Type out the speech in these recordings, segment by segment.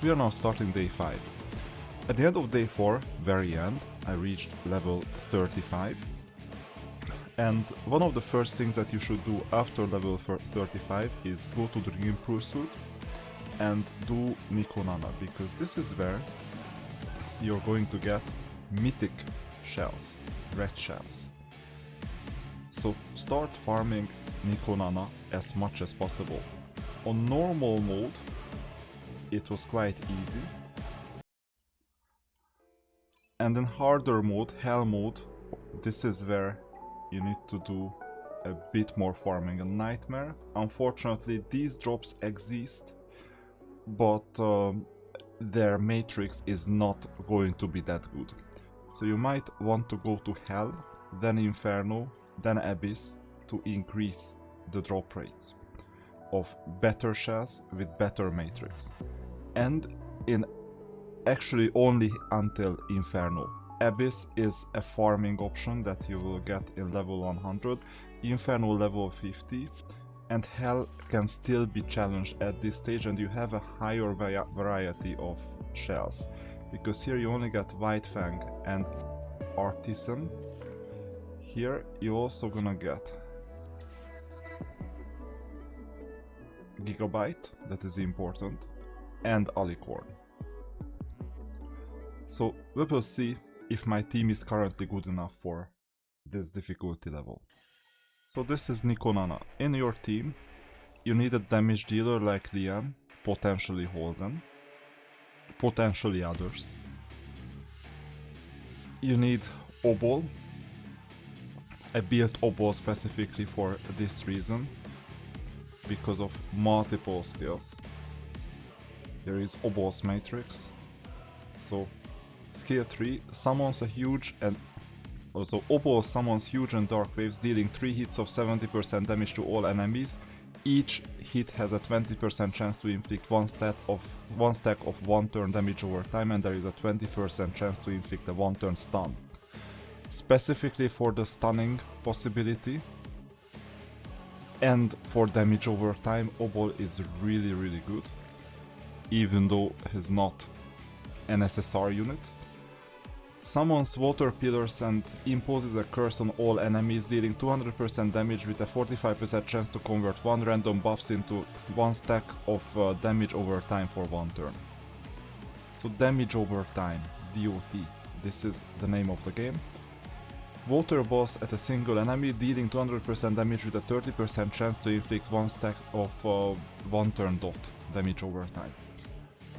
We are now starting day 5. At the end of day 4, very end, I reached level 35. And one of the first things that you should do after level 35 is go to the Dream Pursuit and do NicoNana, because this is where you're going to get mythic shells, red shells. So start farming NicoNana as much as possible. On normal mode, it was quite easy. And in harder mode, hell mode, this is where you need to do a bit more farming. A nightmare. Unfortunately, these drops exist, but their matrix is not going to be that good. So you might want to go to hell, then inferno, then abyss to increase the drop rates of better shells with better matrix. And in actually only until inferno. Abyss is a farming option that you will get in level 100, inferno level 50, and hell can still be challenged at this stage, and you have a higher variety of shells, because here you only get White Fang and Artisan. Here you're also gonna get Gigabyte, that is important, and Alicorn. So we will see if my team is currently good enough for this difficulty level. So this is NicoNana. In your team, you need a damage dealer like Lian, potentially Holden, potentially others. You need Obol. I built Obol specifically for this reason, because of multiple skills. There is Obol's matrix. So skill 3 summons a huge and also Obol summons huge and dark waves, dealing 3 hits of 70% damage to all enemies. Each hit has a 20% chance to inflict one stack of 1 turn damage over time, and there is a 20% chance to inflict a 1 turn stun. Specifically for the stunning possibility and for damage over time, Obol is really good, even though he's not an SSR unit. Summons water pillars and imposes a curse on all enemies, dealing 200% damage with a 45% chance to convert 1 random buffs into 1 stack of damage over time for 1 turn. So damage over time, DOT, this is the name of the game. Water boss at a single enemy, dealing 200% damage with a 30% chance to inflict 1 stack of 1 turn dot damage over time.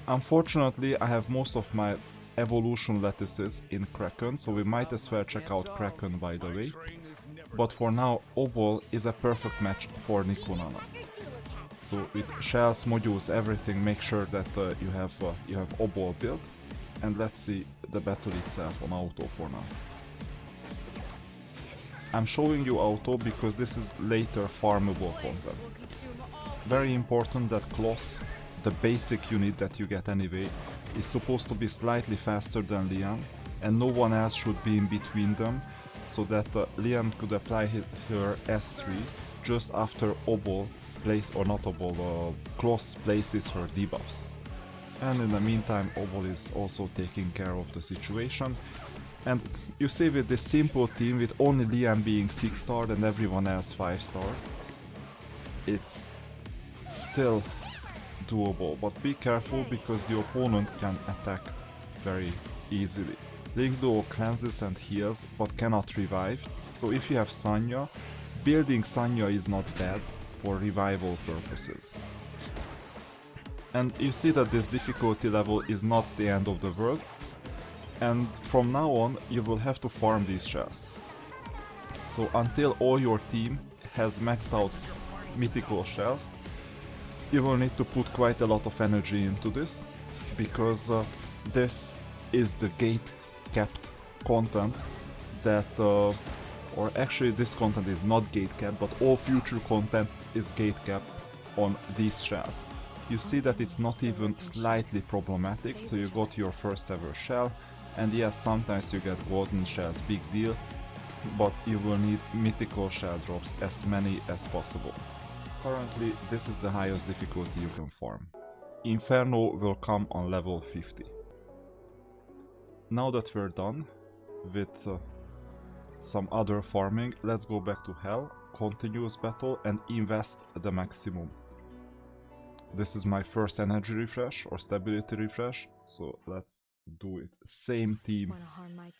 Unfortunately, I have most of my evolution lattices in Kraken, so we might as well check out Kraken by the way. But for now, Obol is a perfect match for NicoNana. So with shells, modules, everything, make sure that you have Obol built. And let's see the battle itself on auto for now. I'm showing you auto because this is later farmable content. Very important that Kloss, the basic unit that you get anyway, is supposed to be slightly faster than Lian, and no one else should be in between them, so that Lian could apply her S3 just after Obol Kloss places her debuffs. And in the meantime, Obol is also taking care of the situation. And you see, with this simple team, with only Lian being 6-star and everyone else 5-star, it's still doable, but be careful because the opponent can attack very easily. Link Duo cleanses and heals, but cannot revive, so if you have Sanya, building Sanya is not bad for revival purposes. And you see that this difficulty level is not the end of the world, and from now on you will have to farm these shells. So until all your team has maxed out mythical shells, you will need to put quite a lot of energy into this, because this is the gate-capped content that, or actually this content is not gate-capped, but all future content is gate-capped on these shells. You see that it's not even slightly problematic, so you got your first ever shell, and yes, sometimes you get golden shells, big deal, but you will need mythical shell drops, as many as possible. Currently, this is the highest difficulty you can farm. Inferno will come on level 50. Now that we're done with some other farming, let's go back to Hell, continuous battle, and invest the maximum. This is my first energy refresh or stability refresh, so let's do it. Same team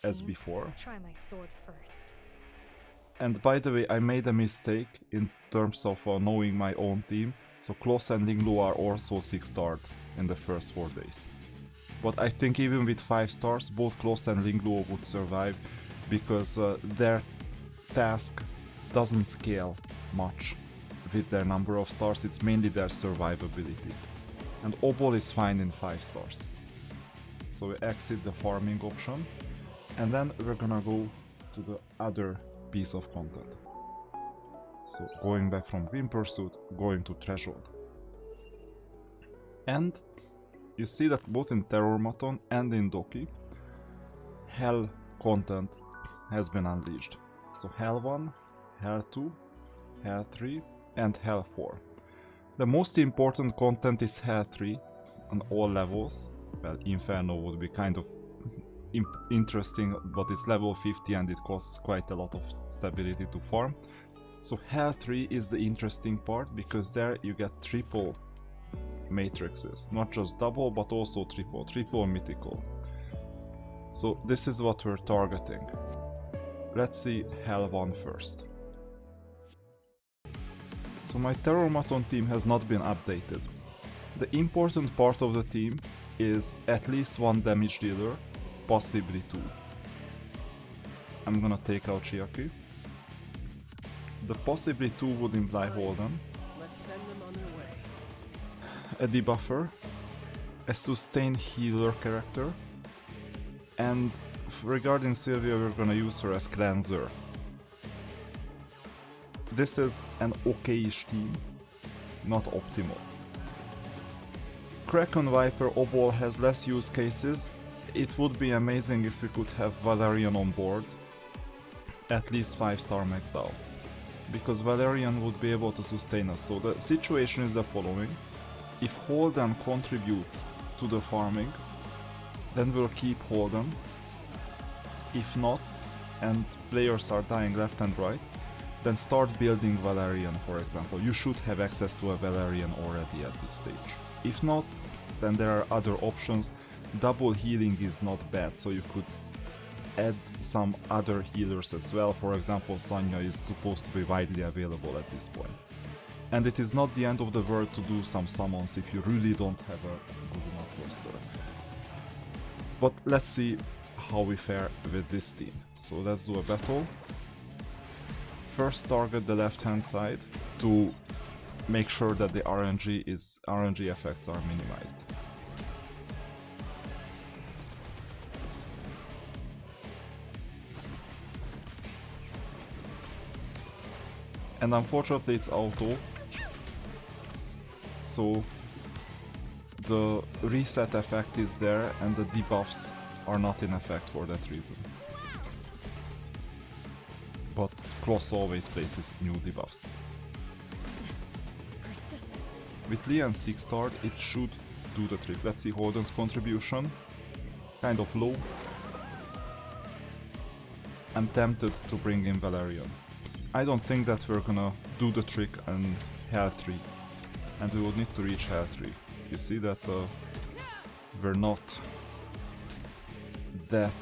as before. Try my sword first. And by the way, I made a mistake in terms of knowing my own team. So Kloss and Linglu are also 6-starred in the first 4 days. But I think even with 5 stars, both Kloss and Linglu would survive, because their task doesn't scale much with their number of stars, it's mainly their survivability. And Obol is fine in 5 stars. So we exit the farming option, and then we're gonna go to the other piece of content. So going back from Wind Pursuit, going to Threshold. And you see that both in Terrormaton and in Doki, Hell content has been unleashed. So Hell 1, Hell 2, Hell 3 and Hell 4. The most important content is Hell 3 on all levels. Well, Inferno would be kind of interesting, but it's level 50 and it costs quite a lot of stability to farm. So Hell 3 is the interesting part, because there you get triple matrices, not just double but also triple mythical. So this is what we're targeting. Let's see Hell 1 first. So my Terrormaton team has not been updated. The important part of the team is at least 1 damage dealer, possibly 2. I'm gonna take out Chiaki. The possibly 2 would imply Holden. Let's send them on their way. A debuffer, a sustained healer character, and regarding Sylvia, we're gonna use her as cleanser. This is an okayish team, not optimal. Kraken Viper Obol has less use cases. It would be amazing if we could have Valerian on board, at least 5-star maxed out, because Valerian would be able to sustain us. So the situation is the following: if Holden contributes to the farming, then we'll keep Holden. If not, and players are dying left and right, then start building Valerian, for example. You should have access to a Valerian already at this stage. If not, then there are other options. Double healing is not bad, so you could add some other healers as well. For example, Sanya is supposed to be widely available at this point. And it is not the end of the world to do some summons if you really don't have a good enough roster. But let's see how we fare with this team. So let's do a battle. First target the left hand side to make sure that the RNG effects are minimized. And unfortunately it's auto, so the reset effect is there and the debuffs are not in effect for that reason. But Kloss always places new debuffs. Persistent. With Lian 6-starred, it should do the trick. Let's see Holden's contribution. Kind of low. I'm tempted to bring in Valerian. I don't think that we're gonna do the trick on Hell 3. And we will need to reach Hell 3. You see that we're not that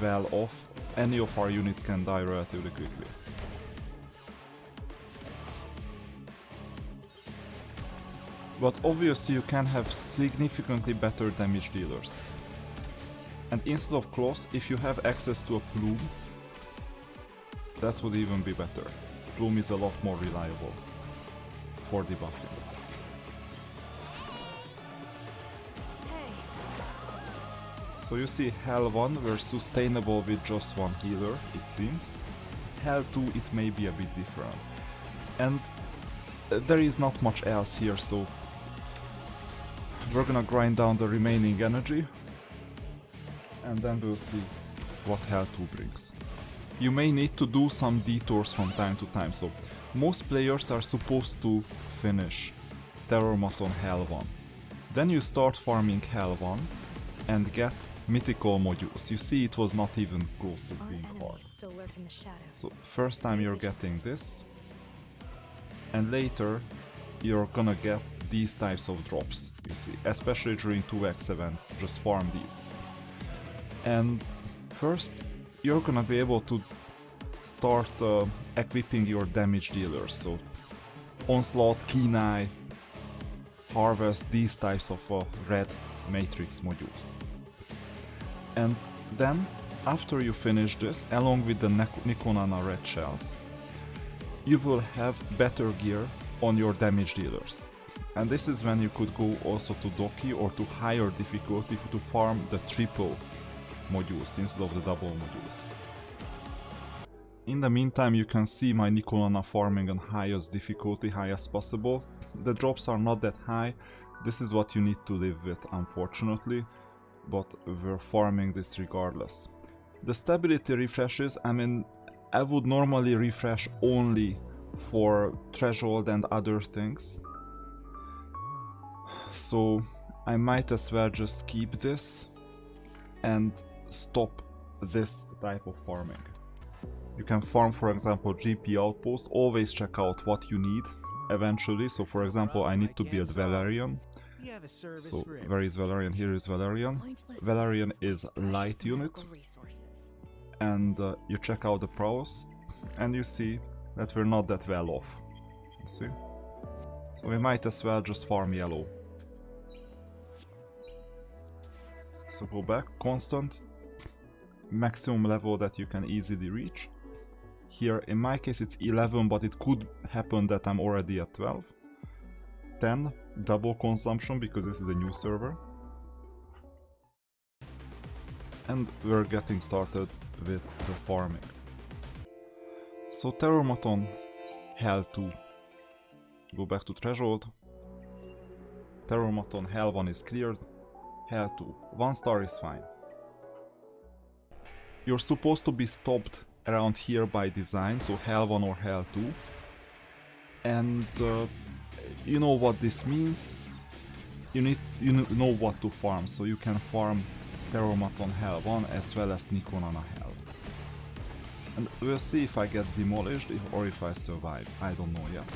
well off. Any of our units can die relatively quickly. But obviously you can have significantly better damage dealers. And instead of Kloss, if you have access to a Plume, that would even be better. Plume is a lot more reliable for debuffing. So you see Hell 1 we're sustainable with just 1 healer, it seems. Hell 2 it may be a bit different. And there is not much else here, so we're gonna grind down the remaining energy and then we'll see what Hell 2 brings. You may need to do some detours from time to time, so most players are supposed to finish Terrormaton Hell 1. Then you start farming Hell 1 and get mythical modules. You see, it was not even close to Our being hard. enemies still lurk in the shadows. So first time you're getting this, and later you're gonna get these types of drops, you see, especially during 2x event, just farm these. And first you're gonna be able to start equipping your damage dealers, so Onslaught, Keen Eye, Harvest, these types of red matrix modules. And then, after you finish this, along with the NicoNana Red shells, you will have better gear on your damage dealers. And this is when you could go also to Doki or to higher difficulty to farm the triple modules instead of the double modules. In the meantime, you can see my NicoNana farming on highest difficulty, highest possible. The drops are not that high, this is what you need to live with, unfortunately, but we're farming this regardless. The stability refreshes, I mean, I would normally refresh only for threshold and other things, so I might as well just keep this and stop this type of farming. You can farm, for example, GP outpost, always check out what you need eventually. So for example, I need to build Valerian. So where is Valerian? Here is Valerian. Valerian is light unit. And you check out the prowess and you see that we're not that well off. You see? So we might as well just farm yellow. So go back, constant, maximum level that you can easily reach. Here in my case it's 11, but it could happen that I'm already at 12. 10, double consumption because this is a new server. And we're getting started with the farming. So Terrormaton Hell 2. Go back to threshold. Terrormaton Hell 1 is cleared. Hell 2. 1 star is fine. You're supposed to be stopped around here by design, so Hell 1 or Hell 2. And you know what this means. You know what to farm, so you can farm Terrormaton Hell 1 as well as NicoNana Hell. And we'll see if I get demolished or if I survive, I don't know yet.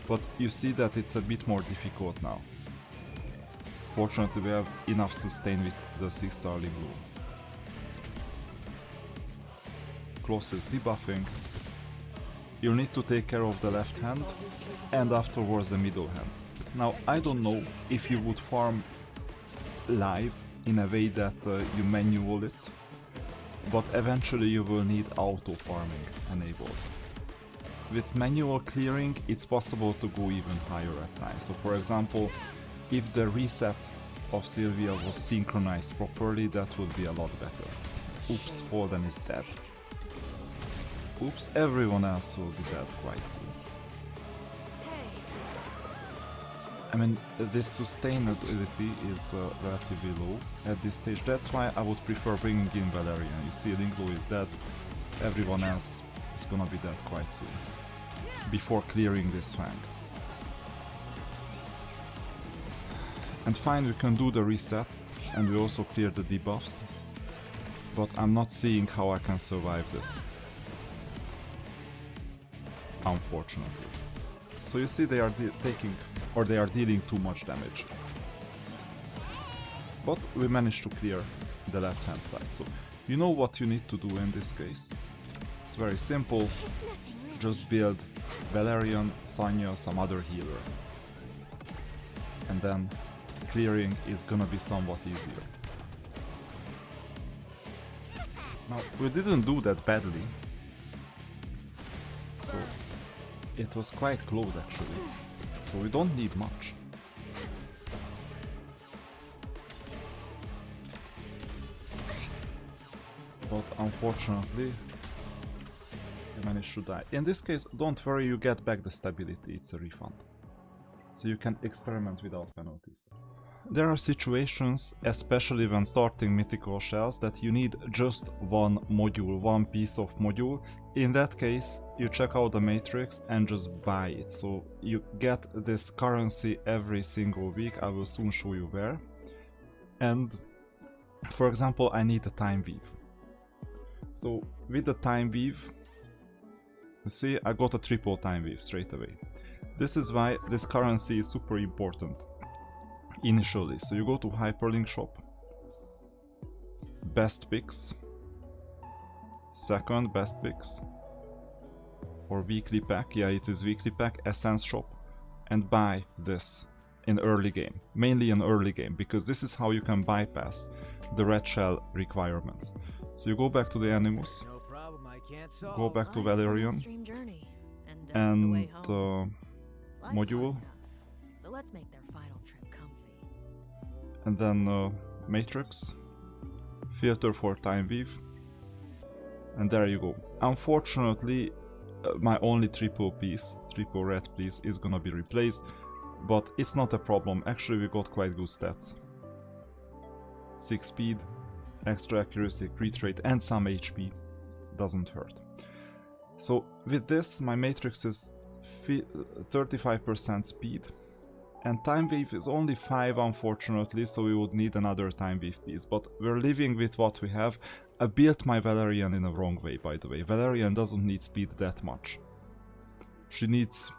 But you see that it's a bit more difficult now. Fortunately we have enough sustain with the 6-star Blue. Close is debuffing. You need to take care of the left hand and afterwards the middle hand. Now I don't know if you would farm live in a way that you manual it, but eventually you will need auto farming enabled. With manual clearing it's possible to go even higher at times. So for example, if the reset of Sylvia was synchronized properly, that would be a lot better. Oops, Holden is dead. Oops, everyone else will be dead quite soon. I mean, this sustainability is relatively low at this stage. That's why I would prefer bringing in Valerian. You see, Linklo is dead, everyone else is gonna be dead quite soon, before clearing this fang. And fine, we can do the reset, and we also clear the debuffs, but I'm not seeing how I can survive this. Unfortunately. So you see they are they are dealing too much damage. But we managed to clear the left hand side. So you know what you need to do in this case. It's very simple. Just build Valerian, Sanya, some other healer. And then clearing is gonna be somewhat easier. Now we didn't do that badly. So it was quite close actually, so we don't need much. But unfortunately, we managed to die. In this case, don't worry, you get back the stability, it's a refund. So you can experiment without penalties. There are situations, especially when starting mythical shells, that you need just one module, one piece of module. In that case, you check out the matrix and just buy it. So you get this currency every single week. I will soon show you where. And for example, I need a time weave. So with the time weave, you see, I got a triple time weave straight away. This is why this currency is super important initially. So you go to hyperlink shop, best picks, second best picks, or weekly pack, yeah, it is weekly pack, essence shop, and buy this in early game, mainly in early game, because this is how you can bypass the red shell requirements. So you go back to the Animus, No problem I can't solve. go back to Life's an Valerian, extreme journey, and death's the way and home. Life's hard module, enough, so let's make their final trip comfy. and then matrix, filter for time weave, and there you go. Unfortunately, my only triple red piece is gonna be replaced, but it's not a problem. Actually, we got quite good stats. 6 speed, extra accuracy, crit rate, and some HP. Doesn't hurt. So with this, my matrix is 35% speed, and time wave is only 5, unfortunately, so we would need another time wave piece, but we're living with what we have. I built my Valerian in a wrong way, by the way. Valerian doesn't need speed that much. She needs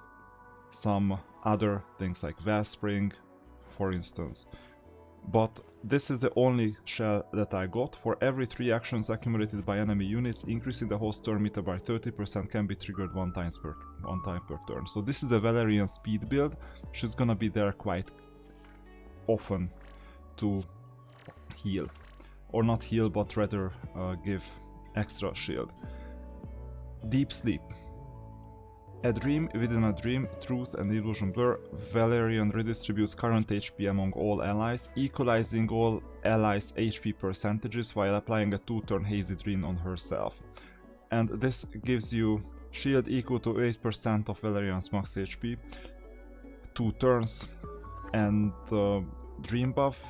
some other things like Wellspring, for instance. But this is the only shell that I got. For every 3 actions accumulated by enemy units, increasing the host turn meter by 30% can be triggered one time per turn. So this is a Valerian speed build. She's gonna be there quite often to heal. Or not heal, but rather give extra shield. Deep sleep. A dream within a dream, truth and illusion blur. Valerian redistributes current HP among all allies, equalizing all allies' HP percentages while applying a 2-turn hazy dream on herself. And this gives you shield equal to 8% of Valerian's max HP, 2 turns, and dream buff.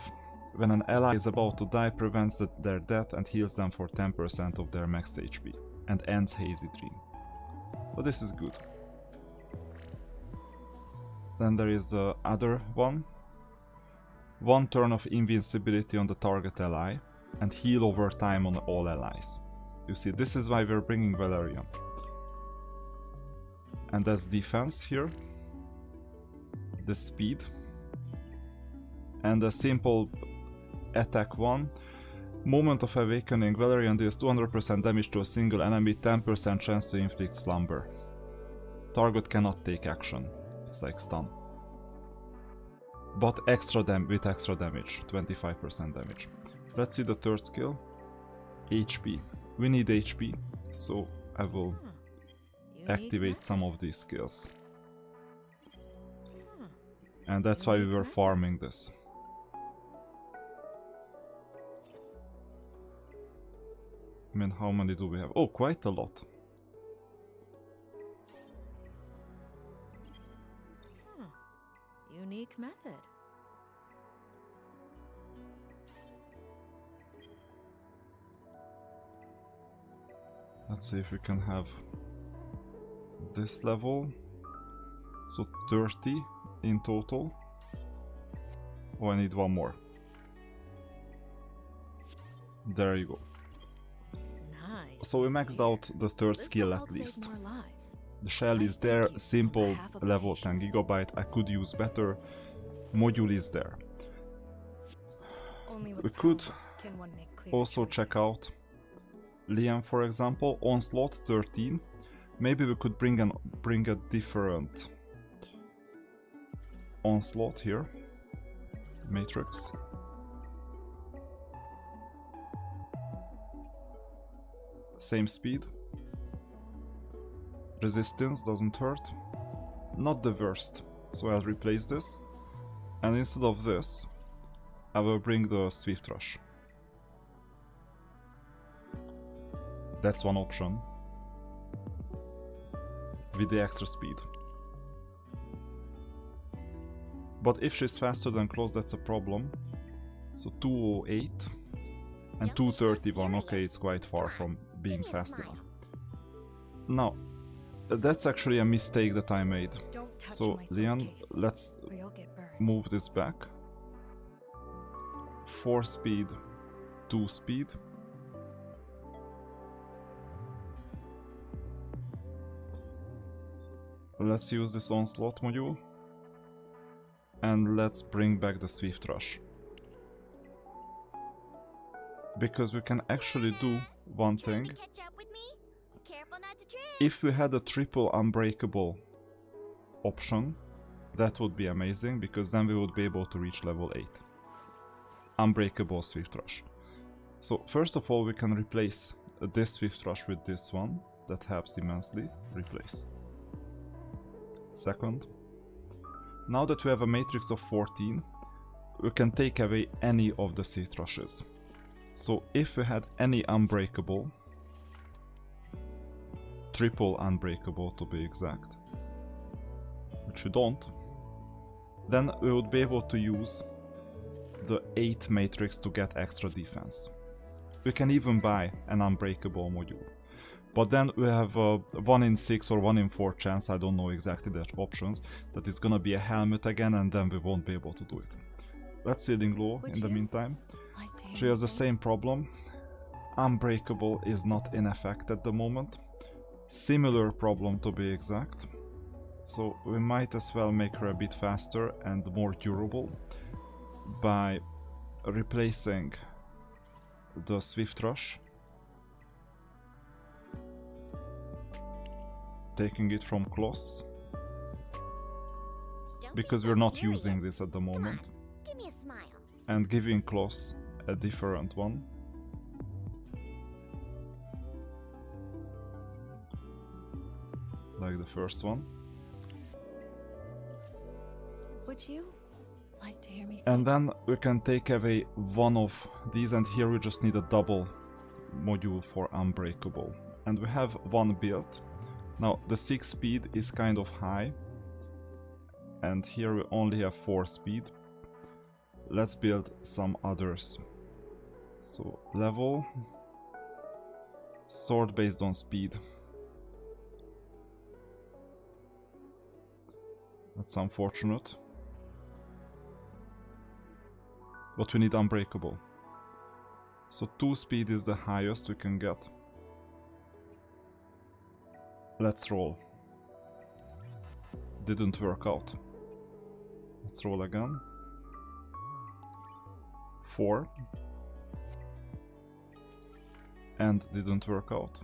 When an ally is about to die, prevents their death and heals them for 10% of their max HP, and ends hazy dream. But this is good. Then there is the other one. 1 turn of invincibility on the target ally, and heal over time on all allies. You see, this is why we're bringing Valerian. And that's defense here. The speed. And a simple attack 1. Moment of Awakening, Valerian deals 200% damage to a single enemy, 10% chance to inflict slumber. Target cannot take action. It's like stun. But with extra damage, 25% damage. Let's see the third skill. HP. We need HP, so I will activate some of these skills. And that's why we were farming this. I mean, how many do we have? Oh, quite a lot. Unique method. Let's see if we can have this level. So 30 in total. Oh, I need one more. There you go. Nice. So we maxed out the third skill at least. The shell is there, simple, level 10 GB, I could use better. Module is there. We could also check out Liam, for example, onslaught 13. Maybe we could bring a different onslaught here. Matrix. Same speed. Resistance doesn't hurt. Not the worst. So I'll replace this. And instead of this, I will bring the Swift Rush. That's one option. With the extra speed. But if she's faster than close, that's a problem. So 208 and 231. Okay, it's quite far from being fast enough. Now, that's actually a mistake that I made. So, Leon, let's move this back. 4 speed, 2 speed. Let's use this onslaught module. And let's bring back the Swift Rush. Because we can actually do one thing. If we had a triple unbreakable option, that would be amazing, because then we would be able to reach level 8. Unbreakable Swift Rush. So first of all, we can replace this Swift Rush with this one. That helps immensely. Replace. Second, now that we have a matrix of 14, we can take away any of the Swift Rushes. So if we had any unbreakable, triple unbreakable to be exact, which we don't, then we would be able to use the 8 matrix to get extra defense. We can even buy an unbreakable module. But then we have a 1 in 6 or 1 in 4 chance, I don't know exactly the options, that it's gonna be a helmet again, and then we won't be able to do it. Let's Sealing Low in the meantime. She has the same problem. Unbreakable is not in effect at the moment. Similar problem to be exact. So we might as well make her a bit faster and more durable by replacing the Swift Rush, taking it from Kloss, because we're not using this at the moment, and giving Kloss a different one. Like the first one. Would you like to hear me say And then we can take away one of these, and here we just need a double module for Unbreakable. And we have one built. Now the 6 speed is kind of high, and here we only have 4 speed. Let's build some others. So level, sword based on speed. That's unfortunate. But we need Unbreakable. So 2 speed is the highest we can get. Let's roll. Didn't work out. Let's roll again. 4. And didn't work out.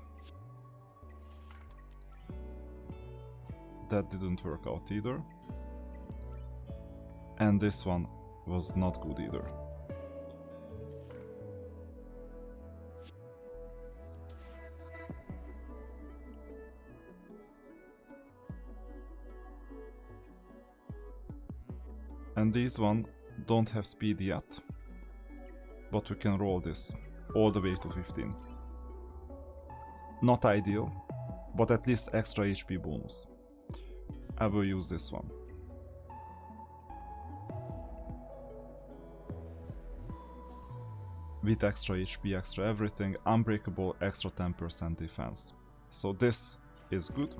That didn't work out either. And this one was not good either. And these one don't have speed yet, but we can roll this all the way to 15. Not ideal, but at least extra HP bonus. I will use this one. With extra HP, extra everything, Unbreakable, extra 10% defense. So this is good.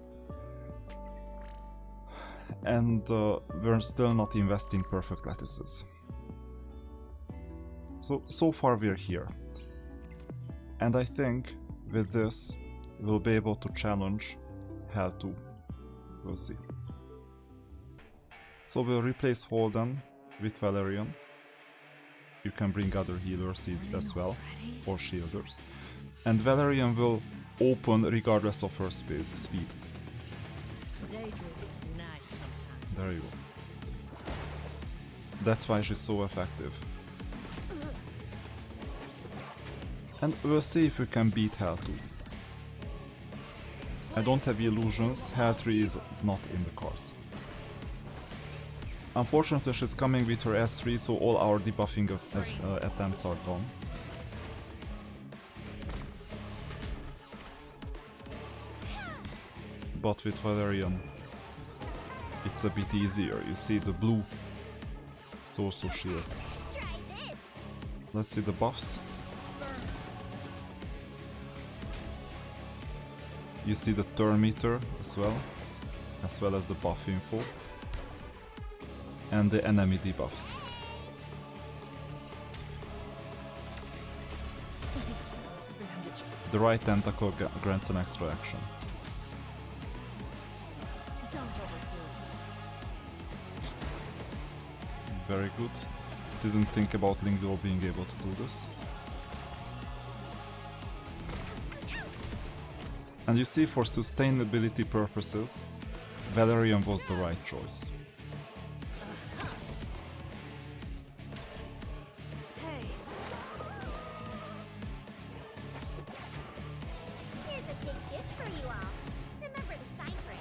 And we're still not investing perfect lattices. So far we're here. And I think with this we'll be able to challenge Hell 2. We'll see. So we'll replace Holden with Valerian. You can bring other healers as well, or shielders. And Valerian will open regardless of her speed. There you go. That's why she's so effective. And we'll see if we can beat Hell 2. I don't have illusions, Hell 3 is not in the cards. Unfortunately, she's coming with her S3, so all our debuffing attempts are done. But with Valerian, it's a bit easier. You see, the blue It's also shield. Let's see the buffs. You see the turn meter as well as the buff info. And the enemy debuffs. The right tentacle grants an extra action. Very good. Didn't think about Lingduo being able to do this. And you see, for sustainability purposes, Valerian was the right choice. Hey. Here's a big gift for you all. Remember to sign for it.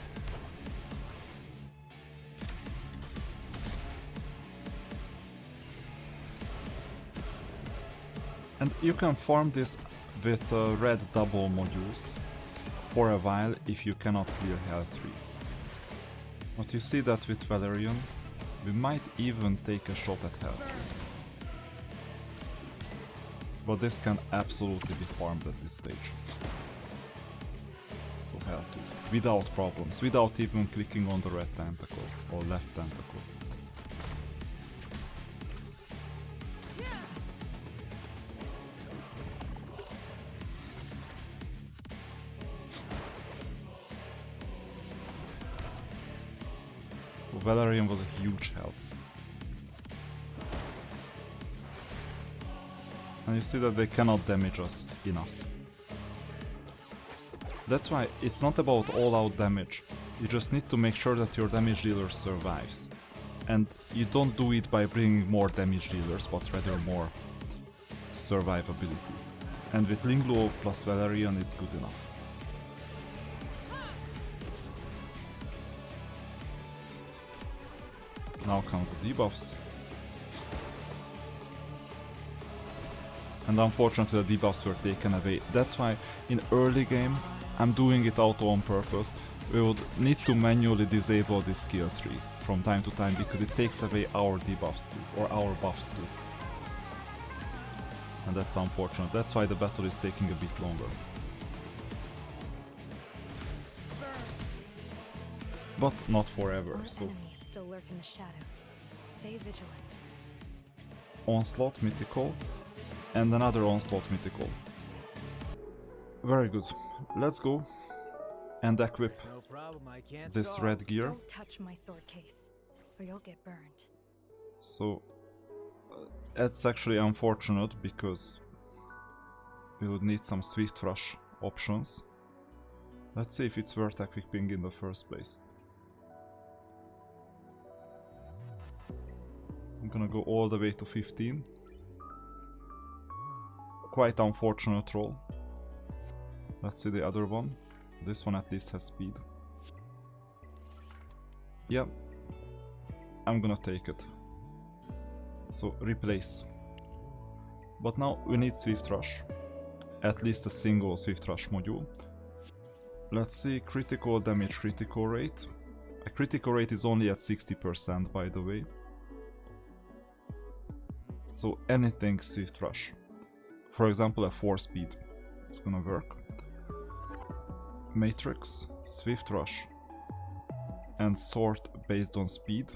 And you can farm this with red double modules for a while if you cannot clear Hell 3. But you see that with Valerian, we might even take a shot at Hell 3. But this can absolutely be farmed at this stage. So Hell 2, without problems, without even clicking on the red tentacle or left tentacle. So Valerian was a huge help. And you see that they cannot damage us enough. That's why it's not about all-out damage. You just need to make sure that your damage dealer survives. And you don't do it by bringing more damage dealers, but rather more survivability. And with Lingluo plus Valerian, it's good enough. Now comes the debuffs. And unfortunately the debuffs were taken away. That's why in early game I'm doing it auto on purpose. We would need to manually disable this skill tree from time to time because it takes away our debuffs too, or our buffs too. And that's unfortunate. That's why the battle is taking a bit longer. But not forever, so... Still lurk in the shadows. Stay vigilant. Onslaught mythical and another onslaught mythical. Very good. Let's go and equip this red gear. Don't touch my sword case, or you'll get burned. So that's actually unfortunate because we would need some swift rush options. Let's see if it's worth equipping in the first place. I'm gonna go all the way to 15. Quite unfortunate roll. Let's see the other one. This one at least has speed. Yeah, I'm gonna take it. So replace. But now we need Swift Rush. At least a single Swift Rush module. Let's see, critical damage, critical rate. A critical rate is only at 60%, by the way. So anything Swift Rush. For example, a 4 speed. It's gonna work. Matrix, Swift Rush, and sort based on speed.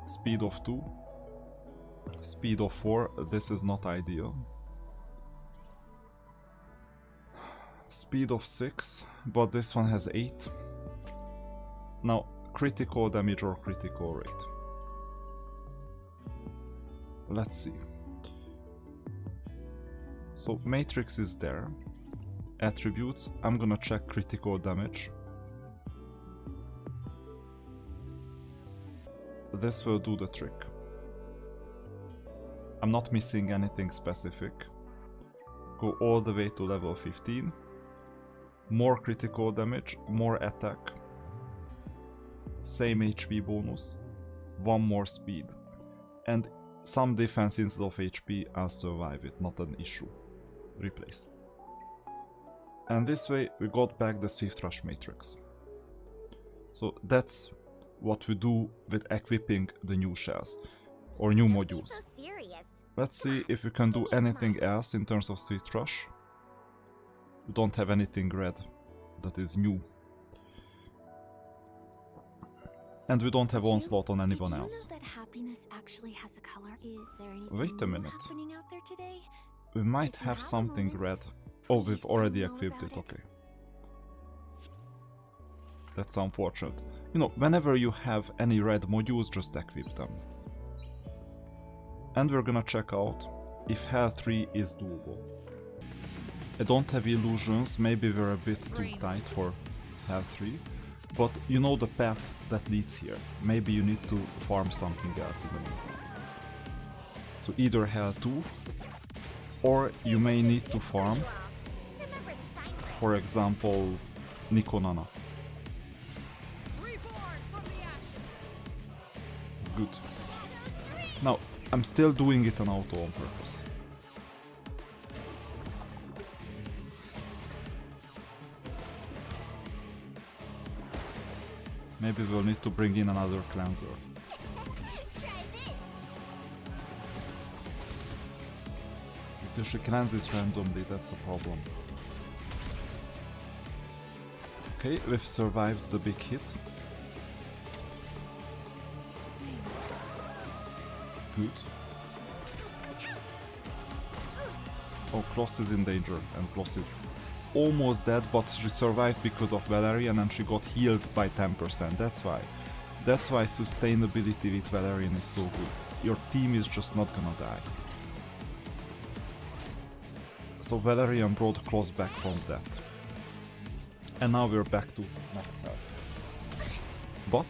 Speed of 2. Speed of 4. This is not ideal. Speed of 6, but this one has 8. Now, critical damage or critical rate. Let's see. So Matrix is there. Attributes, I'm gonna check critical damage. This will do the trick. I'm not missing anything specific. Go all the way to level 15. More critical damage, more attack. Same HP bonus. 1 more speed. And some defense instead of HP, I'll survive it, not an issue. Replace. And this way we got back the Swift Rush Matrix. So that's what we do with equipping the new shells or new Don't be modules. so serious. Let's see if we can do anything else in terms of Street Rush. We don't have anything red that is new. And we don't have onslaught on anyone else. Did you know that happiness actually has a color? Is there anything Wait a new minute. happening out there today? We might If you have have a something moment, red. Oh, please we've tell already me all equipped it, about it. okay. That's unfortunate. You know, whenever you have any red modules, just equip them. And we're gonna check out if Hell 3 is doable. I don't have illusions, maybe we're a bit too tight for Hell 3. But you know the path that leads here. Maybe you need to farm something else in the meantime. So either Hell 2, or you may need to farm, Remember the sign for for example, NicoNana. Reborn from the ashes. Good. Now, I'm still doing it on auto on purpose. Maybe we'll need to bring in another cleanser. Try this. Because she cleanses randomly, that's a problem. Okay, we've survived the big hit. Good. Oh, Kloss is in danger, and Kloss is almost dead, but she survived because of Valerian and she got healed by 10%. That's why. That's why sustainability with Valerian is so good. Your team is just not gonna die. So Valerian brought Kloss back from death. And now we're back to max health. But,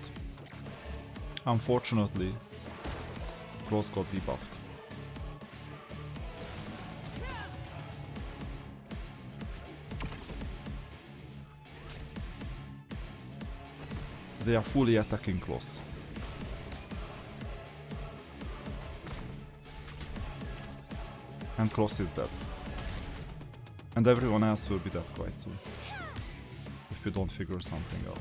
unfortunately, Kloss got debuffed. They are fully attacking Kloss. And Kloss is dead. And everyone else will be dead quite soon. If we don't figure something out.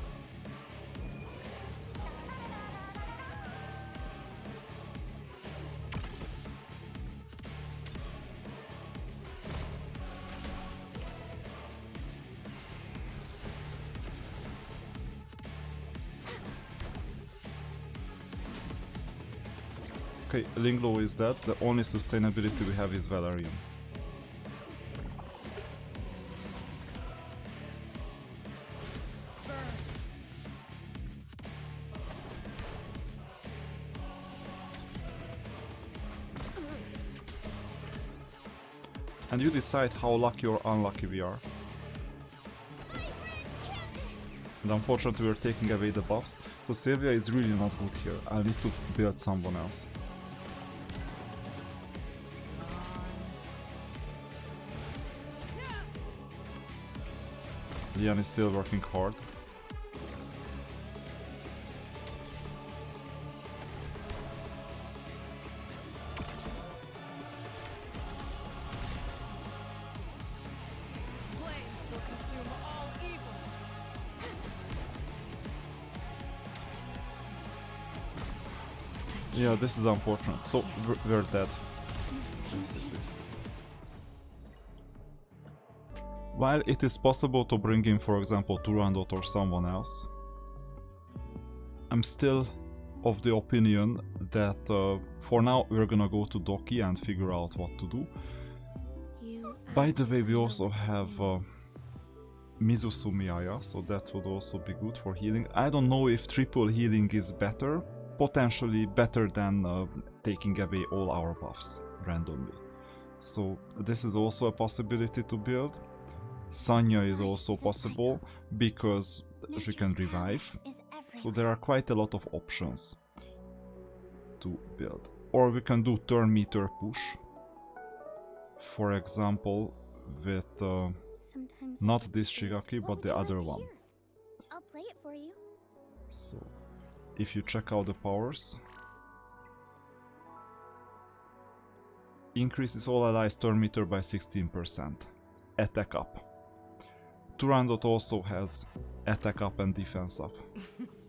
Okay, Linglo is dead. The only sustainability we have is Valerian. And you decide how lucky or unlucky we are. And unfortunately we're taking away the buffs, so Sylvia is really not good here. I need to build someone else. Lian is still working hard. Flames will consume all evil. Yeah, this is unfortunate. So we're dead. Basically. While it is possible to bring in, for example, Turandot or someone else, I'm still of the opinion that for now we're gonna go to Doki and figure out what to do. By the way, we also have Mizusumi Aya, so that would also be good for healing. I don't know if triple healing is better, potentially better than taking away all our buffs randomly. So this is also a possibility to build. Sanya is also possible because she can revive. So there are quite a lot of options to build. Or we can do turn meter push. For example, with not this Shigaki, but the other one. I'll play it for you. So, if you check out the powers, increases all allies turn meter by 16%. Attack up. Turandot also has attack up and defense up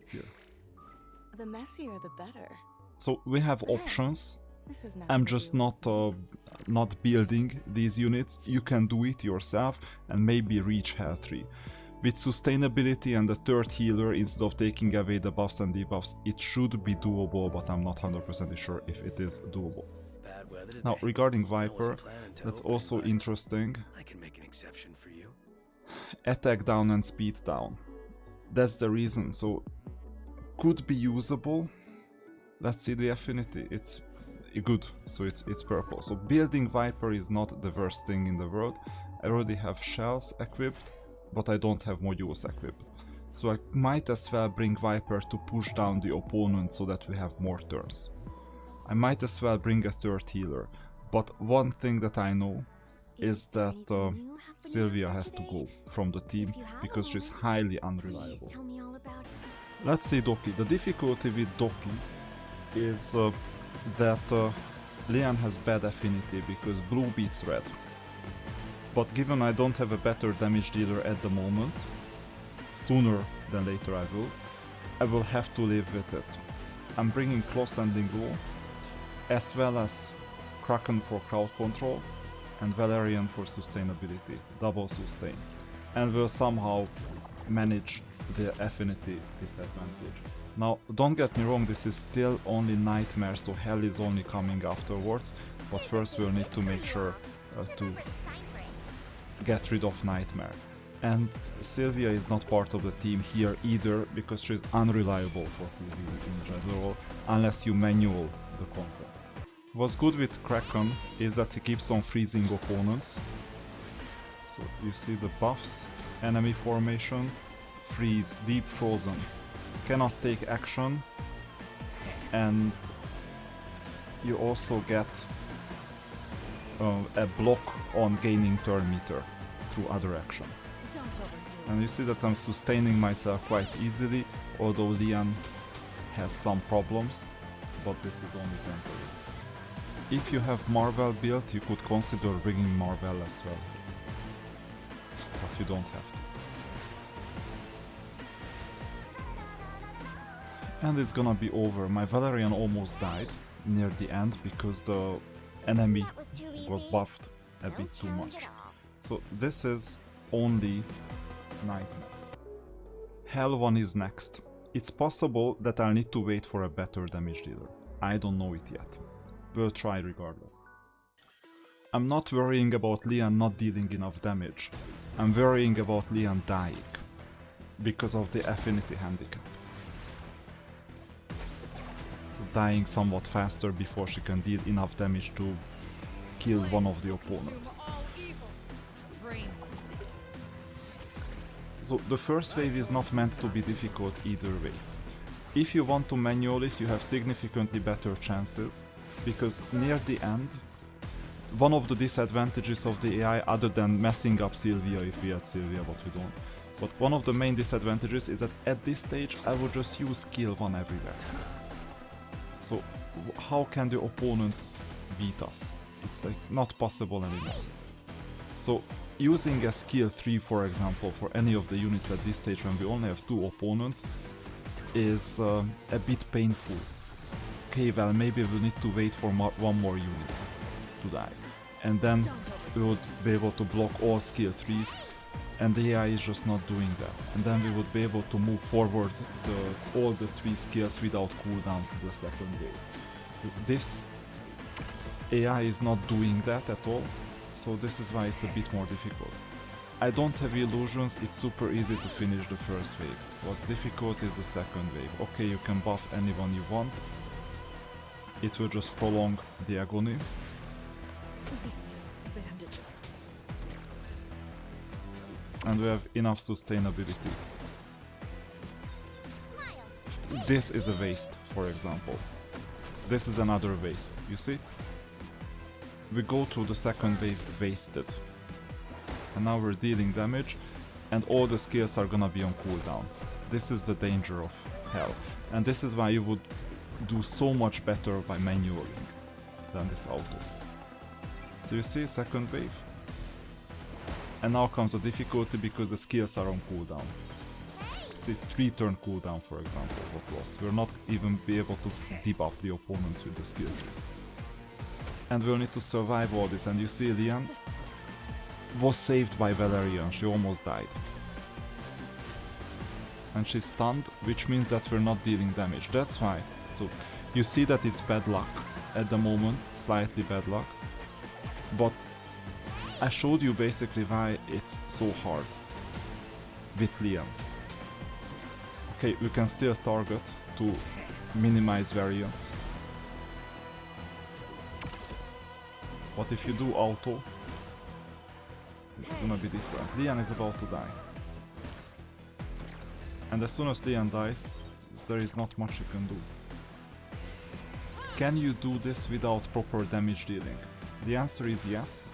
here. The messier, the better. So we have options. This is not I'm gonna just be not building these units. You can do it yourself and maybe reach Hell 3. With sustainability and the third healer, instead of taking away the buffs and debuffs, it should be doable, but I'm not 100% sure if it is doable. Bad weather today. Now, regarding I Viper, wasn't planning to that's open it, also but interesting. I can make an exception for you. Attack down and speed down. That's the reason. So, could be usable. Let's see the affinity. It's good, so it's purple. So building Viper is not the worst thing in the world. I already have shells equipped, but I don't have modules equipped. So I might as well bring Viper to push down the opponent so that we have more turns. I might as well bring a third healer, but one thing that I know is that Sylvia has to go from the team because she's highly unreliable. Tell me all about it. Let's say Doki. The difficulty with Doki is that Leon has bad affinity because blue beats red. But given I don't have a better damage dealer at the moment, sooner than later I will have to live with it. I'm bringing Close and Linguo, as well as Kraken for crowd control and Valerian for sustainability, double sustain, and will somehow manage the affinity disadvantage. Now, don't get me wrong, this is still only Nightmare, so Hell is only coming afterwards, but first we'll need to make sure to get rid of Nightmare. And Sylvia is not part of the team here either, because she's unreliable for PvE in general, unless you manual the content. What's good with Kraken is that he keeps on freezing opponents. So you see the buffs, enemy formation, freeze, deep frozen, cannot take action, and you also get a block on gaining turn meter through other action. Don't overdo it. And you see that I'm sustaining myself quite easily, although Leon has some problems, but this is only temporary. If you have Marvel built, you could consider bringing Marvel as well, but you don't have to. And it's gonna be over. My Valerian almost died near the end because the enemy That was too easy. was buffed a No bit too challenge much. at all. So this is only Nightmare. Hell 1 is next. It's possible that I'll need to wait for a better damage dealer. I don't know it yet. We'll try regardless. I'm not worrying about Leon not dealing enough damage. I'm worrying about Leon dying because of the affinity handicap. So dying somewhat faster before she can deal enough damage to kill one of the opponents. All evil. Dream. So the first wave is not meant to be difficult either way. If you want to manual it, you have significantly better chances, because near the end, one of the disadvantages of the AI, other than messing up Sylvia if we had Sylvia, but we don't, but one of the main disadvantages is that at this stage I would just use skill 1 everywhere. So how can the opponents beat us? It's like not possible anymore. So using a skill 3, for example, for any of the units at this stage when we only have 2 opponents is a bit painful. Okay, well, maybe we'll need to wait for one more unit to die, and then we would be able to block all skill 3s, and the AI is just not doing that, and then we would be able to move forward all the 3 skills without cooldown to the second wave. This AI is not doing that at all, so this is why it's a bit more difficult. I don't have illusions, it's super easy to finish the first wave. What's difficult is the second wave. Okay, you can buff anyone you want. It will just prolong the agony. And we have enough sustainability. This is a waste, for example. This is another waste, you see? We go through the second wave wasted. And now we're dealing damage, and all the skills are gonna be on cooldown. This is the danger of Hell. And this is why you would do so much better by manualing than this auto. So you see, second wave. And now comes the difficulty because the skills are on cooldown. see 3 turn cooldown for example got lost. We'll not even be able to debuff the opponents with the skill tree. And we'll need to survive all this, and you see Lian was saved by Valerian, she almost died. And she's stunned, which means that we're not dealing damage, that's why. So you see that it's bad luck at the moment, slightly bad luck. But I showed you basically why it's so hard with Lian. Okay, we can still target to minimize variance. But if you do auto, it's gonna be different. Lian is about to die. And as soon as Lian dies, there is not much you can do. Can you do this without proper damage dealing? The answer is yes,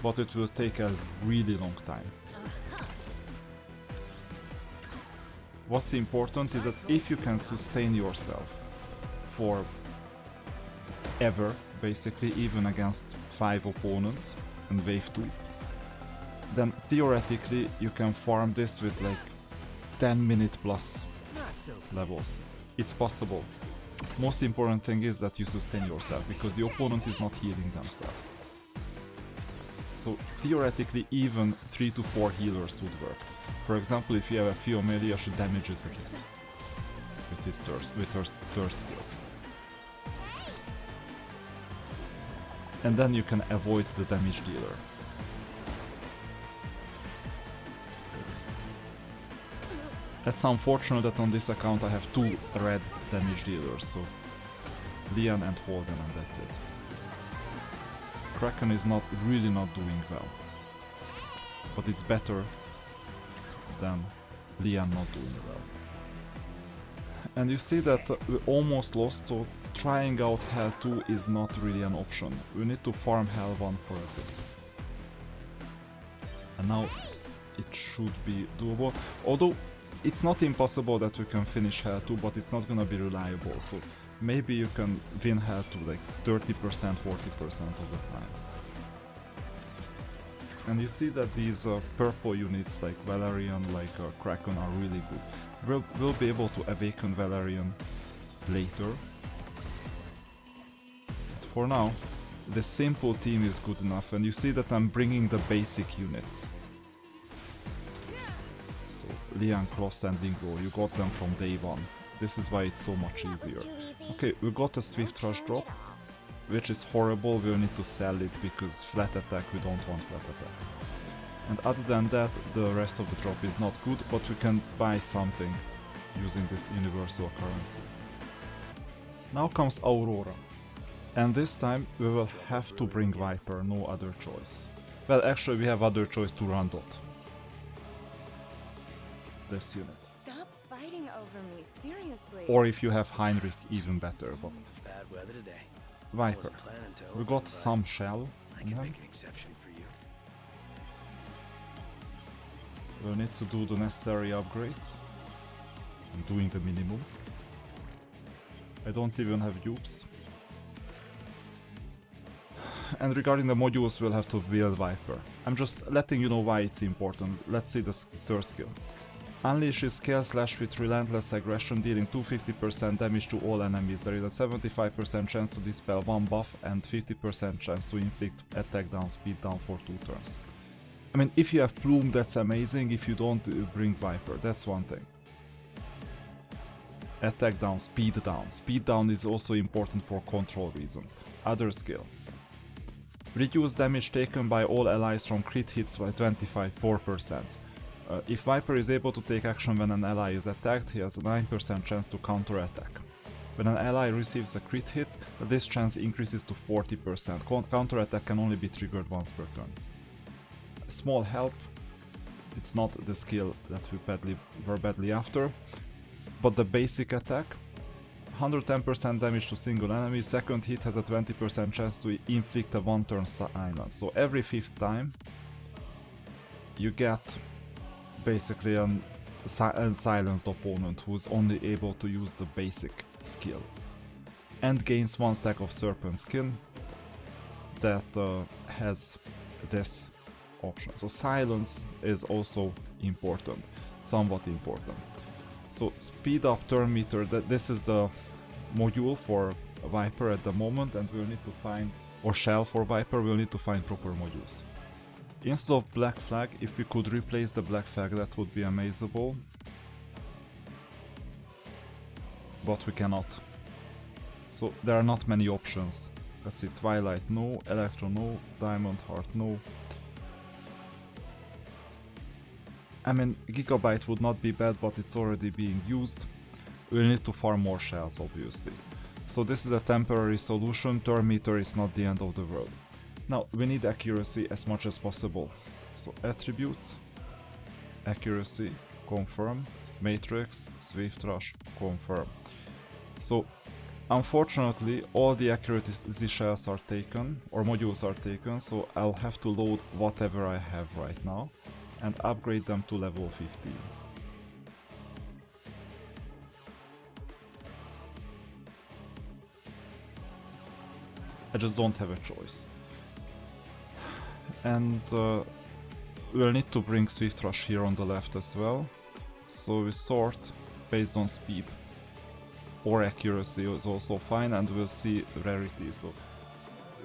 but it will take a really long time. What's important is that if you can sustain yourself for ever, basically even against 5 opponents in wave 2, then theoretically you can farm this with like 10-minute plus levels. It's possible. Most important thing is that you sustain yourself, because the opponent is not healing themselves. So theoretically even 3 to 4 healers would work. For example, if you have a Fiomelia, she damages again with her third skill. And then you can avoid the damage dealer. It's unfortunate that on this account I have 2 red damage dealers, so Lian and Holden, and that's it. Kraken is really not doing well, but it's better than Lian not doing well. And you see that we almost lost, so trying out Hell 2 is not really an option. We need to farm Hell 1 for a bit. And now it should be doable, although it's not impossible that we can finish Hell 2, but it's not gonna be reliable, so maybe you can win Hell 2 like 30%, 40% of the time. And you see that these purple units like Valerian, like Kraken are really good. We'll be able to awaken Valerian later. But for now, the simple team is good enough, and you see that I'm bringing the basic units. So Lian, Kloss and Dingo, you got them from day 1. This is why it's so much easier. Okay, we got a Swift Rush drop, which is horrible. We'll need to sell it because flat attack, we don't want flat attack. And other than that, the rest of the drop is not good, but we can buy something using this universal currency. Now comes Aurora. And this time we will have to bring Viper, no other choice. Well, actually we have other choice to run Dot. This unit. Stop fighting over me, seriously. Or if you have Heinrich, even better, but Bad weather today. Viper. Wasn't planning to, We got but some shell. I can make an exception for you. We'll need to do the necessary upgrades. I'm doing the minimum. I don't even have dupes. And regarding the modules, we'll have to build Viper. I'm just letting you know why it's important. Let's see the third skill. Unleashes Scale Slash with relentless aggression, dealing 250% damage to all enemies. There is a 75% chance to dispel 1 buff and 50% chance to inflict attack down, speed down for 2 turns. I mean, if you have Plume, that's amazing. If you don't, bring Viper, that's one thing. Attack down, speed down. Speed down is also important for control reasons. Other skill. Reduce damage taken by all allies from crit hits by 25%. If Viper is able to take action when an ally is attacked, he has a 9% chance to counter-attack. When an ally receives a crit hit, this chance increases to 40%. Counter-attack can only be triggered once per turn. Small help, it's not the skill that we were badly after, but the basic attack, 110% damage to single enemy, second hit has a 20% chance to inflict a 1-turn silence. So every 5th time you get basically a silenced opponent who's only able to use the basic skill. And gains 1 stack of Serpent Skin that has this option. So silence is also important. somewhat important. So speed up turn meter, this is the module for Viper at the moment, and we'll need to find, or shell for Viper, we'll need to find proper modules. Instead of black flag, if we could replace the black flag, that would be amazable. But we cannot. So there are not many options. Let's see, Twilight no, Electro no, Diamond Heart no. I mean, Gigabyte would not be bad, but it's already being used. We'll need to farm more shells, obviously. So this is a temporary solution, turn meter is not the end of the world. Now, we need accuracy as much as possible. So attributes, accuracy, confirm, matrix, swift rush, confirm. So unfortunately all the accuracy shells are taken, or modules are taken, so I'll have to load whatever I have right now and upgrade them to level 15. I just don't have a choice. And we'll need to bring Swift Rush here on the left as well. So we sort based on speed. Or accuracy is also fine, and we'll see rarity. So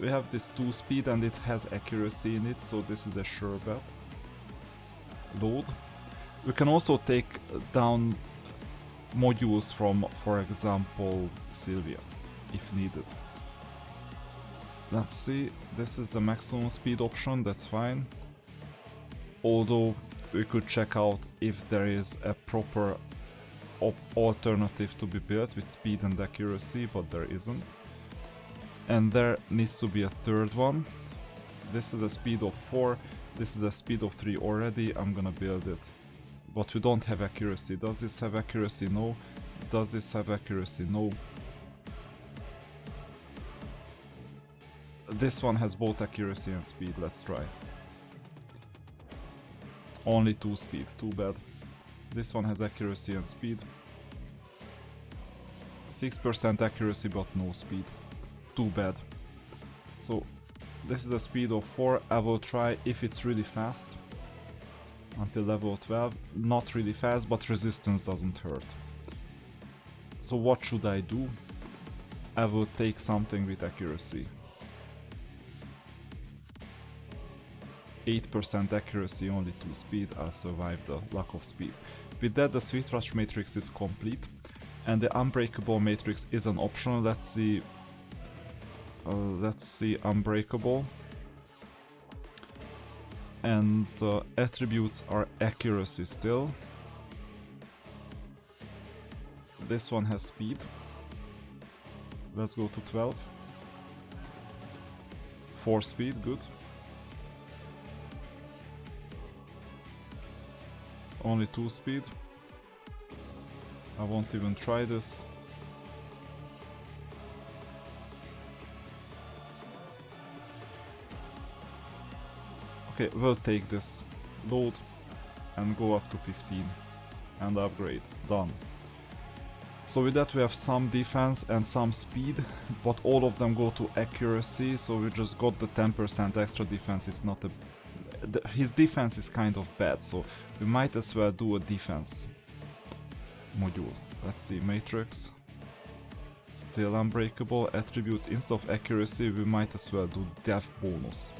we have this 2 speed and it has accuracy in it, so this is a sure bet. Load. We can also take down modules from, for example, Sylvia, if needed. Let's see, this is the maximum speed option, that's fine. Although we could check out if there is a proper alternative to be built with speed and accuracy, but there isn't. And there needs to be a third one. This is a speed of 4, this is a speed of 3 already, I'm gonna build it. But we don't have accuracy. Does this have accuracy? No. Does this have accuracy? No. This one has both accuracy and speed, let's try. Only 2 speed, too bad. This one has accuracy and speed. 6% accuracy but no speed. Too bad. So this is a speed of 4, I will try if it's really fast. Until level 12, not really fast, but resistance doesn't hurt. So what should I do? I will take something with accuracy. 8% accuracy, only 2 speed, I'll survive the lack of speed. With that, the Swift Rush matrix is complete, and the Unbreakable matrix is an option. Let's see Unbreakable. And attributes are accuracy still. This one has speed. Let's go to 12. 4 speed, good. Only 2 speed. I won't even try this. Okay, we'll take this. Load and go up to 15 and upgrade. Done. So with that we have some defense and some speed, but all of them go to accuracy, so we just got the 10% extra defense. It's not a... his defense is kind of bad, so we might as well do a defense module. Let's see, matrix. Still Unbreakable. Attributes, instead of accuracy we might as well do death bonus.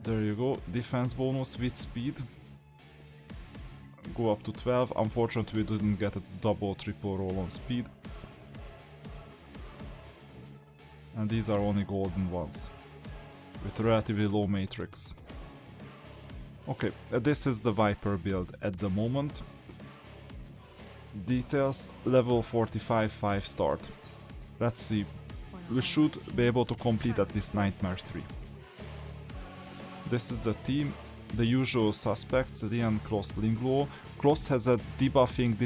There you go, defense bonus with speed. Go up to 12, unfortunately we didn't get a double triple roll on speed. And these are only golden ones, with relatively low matrix. Okay, this is the Viper build at the moment. Details, level 45, 5 start. Let's see, we should be able to complete at least Nightmare 3. This is the team, the usual suspects, Lian, Kloss, Lingluo. Kloss has a debuffing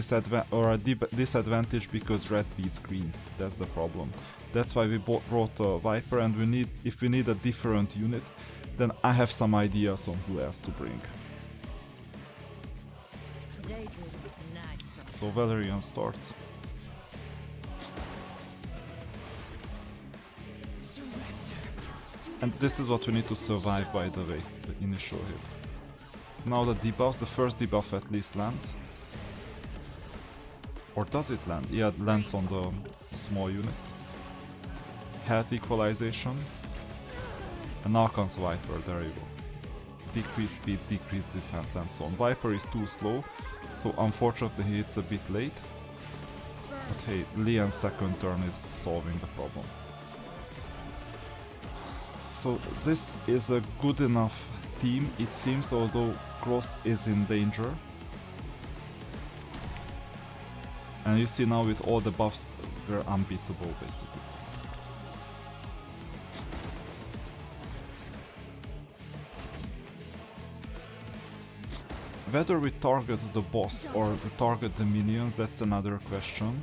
disadvantage because red beats green, that's the problem. That's why we brought a Viper, and if we need a different unit, then I have some ideas on who else to bring. So Valerian starts. And this is what we need to survive, by the way, the initial hit. Now the debuffs, the first debuff at least lands. Or does it land? Yeah, it lands on the small units. Health equalization. And now comes Viper, there you go. Decrease speed, decrease defense and so on. Viper is too slow, so unfortunately it's a bit late. But hey, Leon's second turn is solving the problem. So this is a good enough team, it seems, although Cross is in danger. And you see now with all the buffs, we're unbeatable basically. Whether we target the boss or we target the minions, that's another question.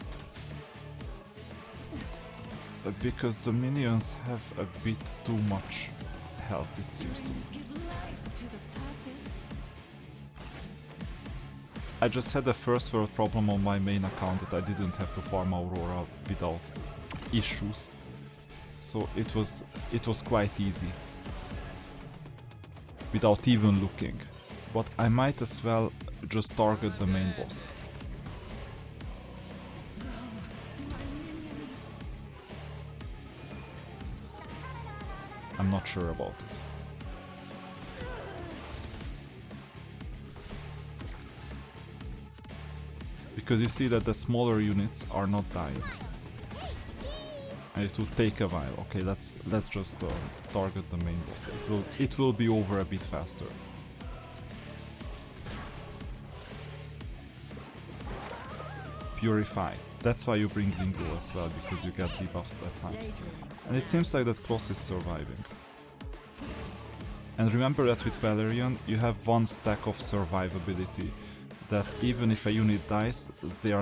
Because the minions have a bit too much health, it seems to me. I just had a first world problem on my main account that I didn't have to farm Aurora without issues. So it was quite easy. Without even looking. But I might as well just target the main boss. I'm not sure about it. Because you see that the smaller units are not dying. And it will take a while. Okay, let's just target the main boss. It will be over a bit faster. Purify. That's why you bring Lingo as well, because you get debuffed at times. And it seems like that Cross is surviving. And remember that with Valerian you have one stack of survivability. That even if a unit dies, they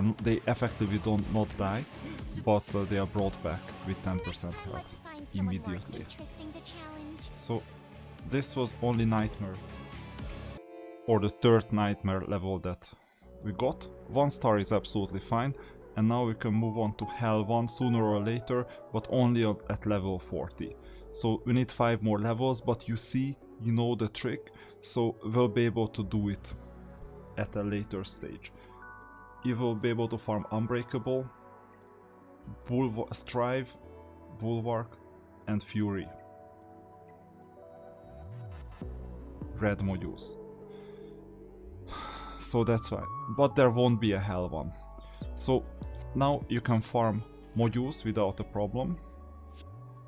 effectively not die, but they are brought back with 10% health immediately. So this was only Nightmare. Or the third Nightmare level that we got. 1 star is absolutely fine, and now we can move on to Hell 1 sooner or later, but only at level 40. So we need 5 more levels, but you see, you know the trick, so we'll be able to do it at a later stage. You will be able to farm Unbreakable, Strive, Bulwark and Fury. Red modules. So that's why. But there won't be a Hell one. So now you can farm modules without a problem.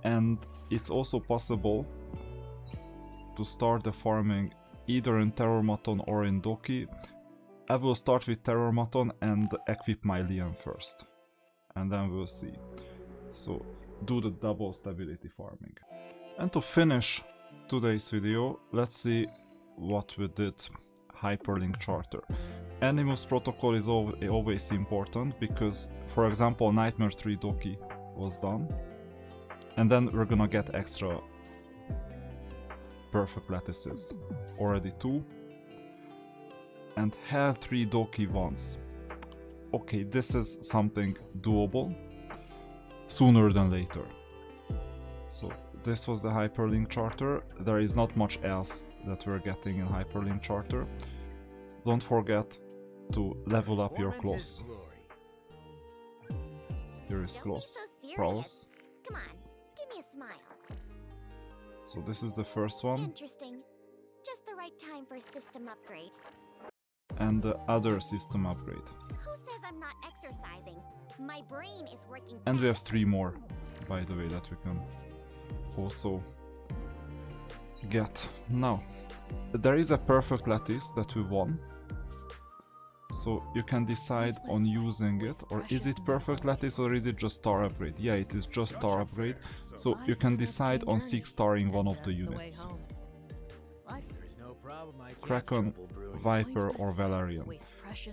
And it's also possible to start the farming either in Terrormaton or in Doki. I will start with Terrormaton and equip my Leon first. And then we'll see. So do the double stability farming. And to finish today's video, let's see what we did. Hyperlink charter. Animus protocol is always important because, for example, Nightmare 3 Doki was done. And then we're gonna get extra perfect lattices. Already 2. And Hell 3 Doki once. Okay, this is something doable. Sooner than later. So this was the Hyperlink charter. There is not much else that we're getting in Hyperlink charter. Don't forget to level up your claws. Here is claws. Prowess. Come on, give me a smile. So this is the first one. Interesting. Just the right time for a system upgrade. And the other system upgrade. Who says I'm not exercising? My brain is working. And we have 3 more, by the way, that we can also get. Now, there is a perfect lattice that we won. So you can decide on using it, or is it perfect lattice or is it just star upgrade? Yeah, it is just star upgrade. So you can decide on 6 starring one of the units. Kraken, Viper or Valerian.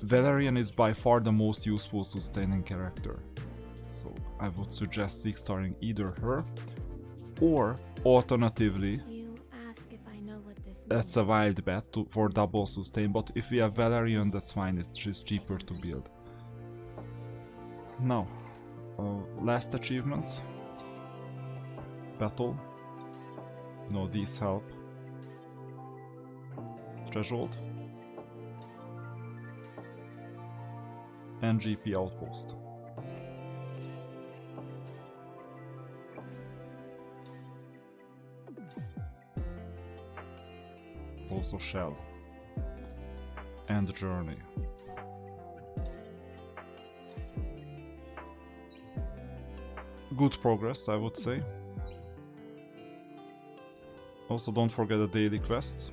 Valerian is by far the most useful sustaining character. So I would suggest 6 starring either her, or alternatively, that's a wild bet for double sustain, but if we have Valerian, that's fine, it's just cheaper to build. Now, last achievements. Battle. No, these help. threshold. And GP outpost. Also shell. And journey. Good progress, I would say. Also don't forget the daily quests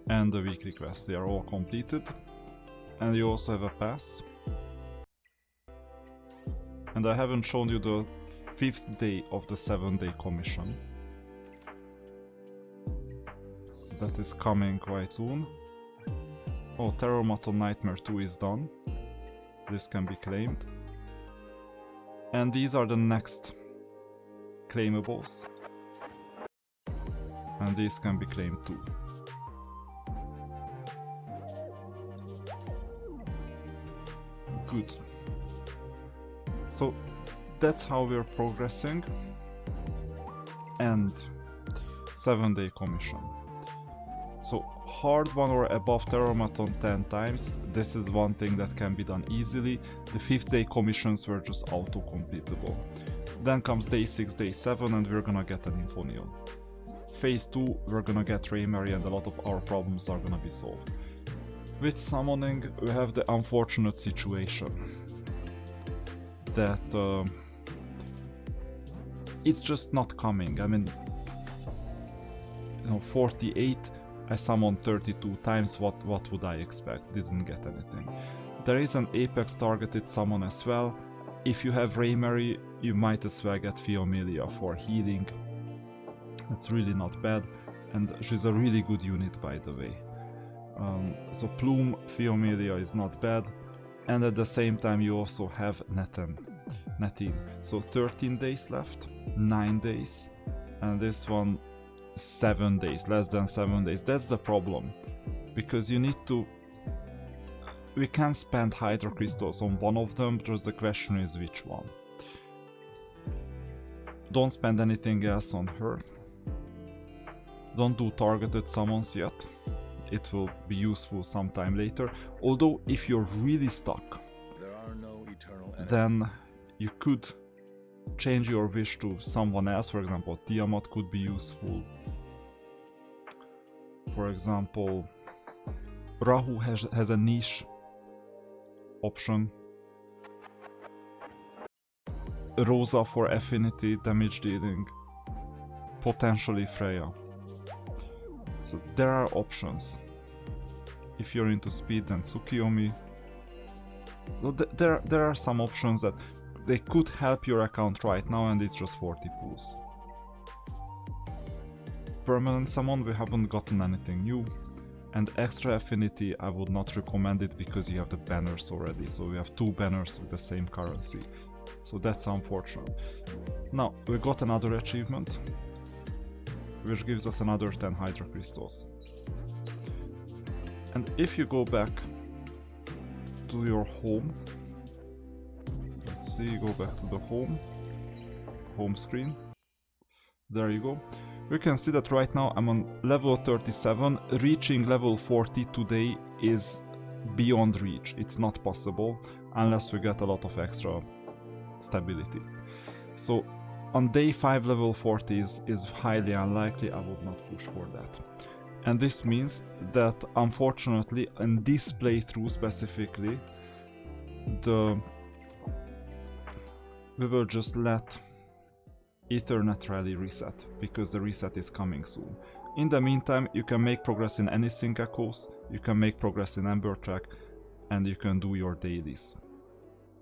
and the weekly quests, they are all completed. And you also have a pass. And I haven't shown you the 5th day of the 7-day commission. That is coming quite soon. Oh, Terrormaton Nightmare 2 is done. This can be claimed. And these are the next claimables. And these can be claimed too. Good. So that's how we're progressing. And 7-day commission. So hard one or above Terrormaton 10 times, this is one thing that can be done easily. The 5th day commissions were just auto-completable. Then comes day 6, day 7 and we're gonna get an Infonial. Phase 2, we're gonna get Raymary and a lot of our problems are gonna be solved. With summoning, we have the unfortunate situation that it's just not coming. I mean, 48, I summoned 32 times, what would I expect? Didn't get anything. There is an Apex targeted summon as well. If you have Raymary, you might as well get Theomelia for healing. It's really not bad, and she's a really good unit, by the way. So Plume, Theomelia is not bad, and at the same time you also have Netine. So 13 days left, 9 days, and this one 7 days, less than 7 days. That's the problem, because you need to... We can spend Hydro Crystals on one of them, just the question is which one. Don't spend anything else on her. Don't do targeted summons yet. It will be useful sometime later. Although if you're really stuck, then you could change your wish to someone else. For example, Tiamat could be useful. For example, Rahu has a niche option. Rosa for affinity, damage dealing. Potentially Freya. So there are options. If you're into speed, then Tsukiyomi. There are some options that they could help your account right now, and it's just 40 pools. Permanent summon, we haven't gotten anything new. And extra affinity, I would not recommend it because you have the banners already. So we have 2 banners with the same currency. So that's unfortunate. Now, we got another achievement, which gives us another 10 Hydro Crystals. And if you go back to your home, let's see, go back to the home screen, there you go. You can see that right now I'm on level 37, reaching level 40 today is beyond reach. It's not possible unless we get a lot of extra stability. So on day 5 level 40 is highly unlikely, I would not push for that. And this means that unfortunately in this playthrough specifically, we will just let Ethernet Rally reset, because the reset is coming soon. In the meantime, you can make progress in any sync echoes, you can make progress in Amber Track, and you can do your dailies.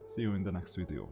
See you in the next video.